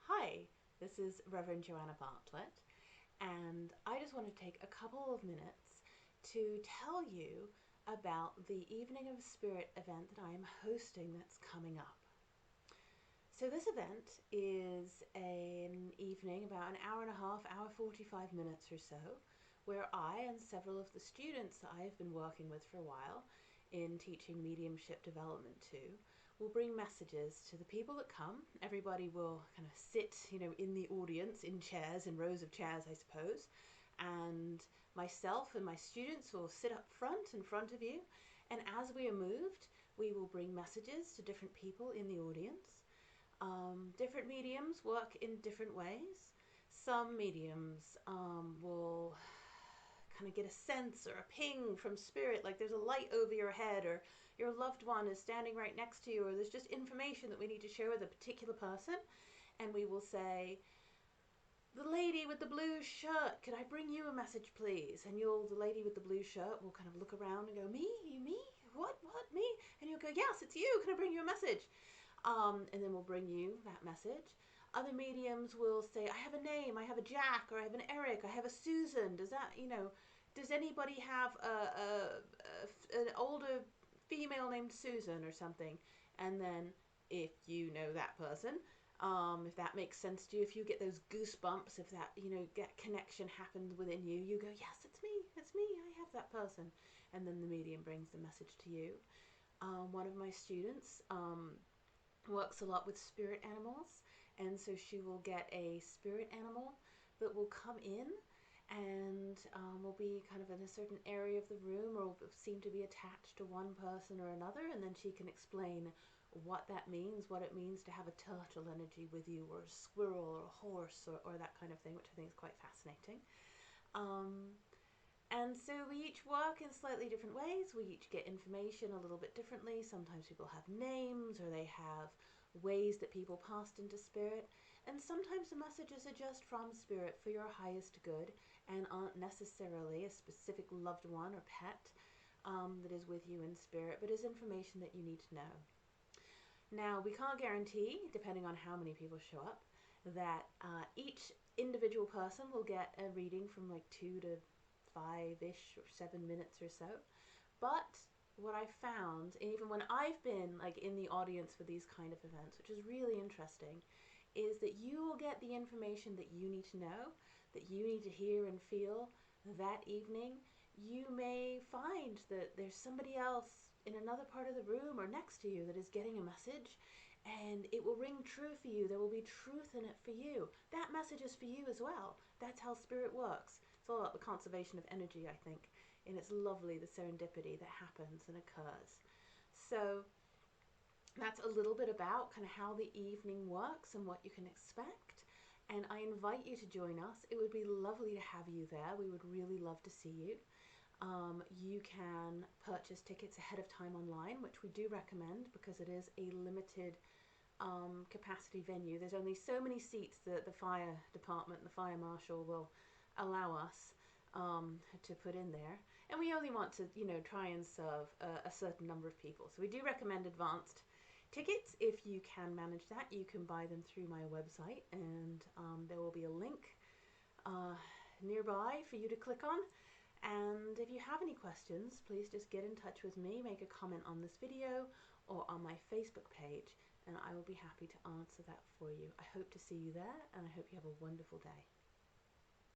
Hi, this is Reverend Joanna Bartlett, and I just want to take a couple of minutes to tell you about the Evening of Spirit event that I am hosting that's coming up. So this event is an evening, about an hour and a half, hour 45 minutes or so, where I and several of the students that I have been working with for a while in teaching mediumship development to will bring messages to the people that come. Everybody will kind of sit, in the audience, in chairs, in rows of chairs, I suppose. And myself and my students will sit up front, in front of you. And as we are moved, we will bring messages to different people in the audience. Different mediums work in different ways. Some mediums will kind of get a sense or a ping from spirit, like there's a light over your head, or your loved one is standing right next to you, or there's just information that we need to share with a particular person, and we will say, "The lady with the blue shirt, could I bring you a message please?" And the lady with the blue shirt will kind of look around and go, me, what, me? And you'll go, "Yes, it's you, can I bring you a message?" And then we'll bring you that message. Other mediums will say, "I have a name, I have a Jack, or I have an Eric, I have a Susan. Does anybody have an older female named Susan or something?" And then if you know that person, if that makes sense to you, if you get those goosebumps, if that, get connection happens within you, you go, "Yes, it's me, I have that person." And then the medium brings the message to you. One of my students, works a lot with spirit animals, and so she will get a spirit animal that will come in and will be kind of in a certain area of the room, or will seem to be attached to one person or another, and then she can explain what that means, what it means to have a turtle energy with you, or a squirrel, or a horse, or that kind of thing, which I think is quite fascinating. And so we each work in slightly different ways. We each get information a little bit differently. Sometimes people have names, or they have ways that people passed into spirit. And sometimes the messages are just from spirit for your highest good and aren't necessarily a specific loved one or pet that is with you in spirit, but is information that you need to know. Now, we can't guarantee, depending on how many people show up, that each individual person will get a reading from like 2 to 5-ish or 7 minutes or so. But what I found, even when I've been like in the audience for these kind of events, which is really interesting, is that you will get the information that you need to know, that you need to hear and feel that evening. You may find that there's somebody else in another part of the room or next to you that is getting a message, and it will ring true for you. There will be truth in it for you. That message is for you as well. That's how spirit works. It's all about the conservation of energy, I think, and it's lovely, the serendipity that happens and occurs. So that's a little bit about kind of how the evening works and what you can expect. And I invite you to join us. It would be lovely to have you there. We would really love to see you. You can purchase tickets ahead of time online, which we do recommend because it is a limited capacity venue. There's only so many seats that the fire department and the fire marshal will allow us to put in there, and we only want to try and serve a certain number of people. So we do recommend advanced tickets. If you can manage that, you can buy them through my website, and there will be a link nearby for you to click on. And if you have any questions, please just get in touch with me, make a comment on this video or on my Facebook page, and I will be happy to answer that for you. I hope to see you there, and I hope you have a wonderful day.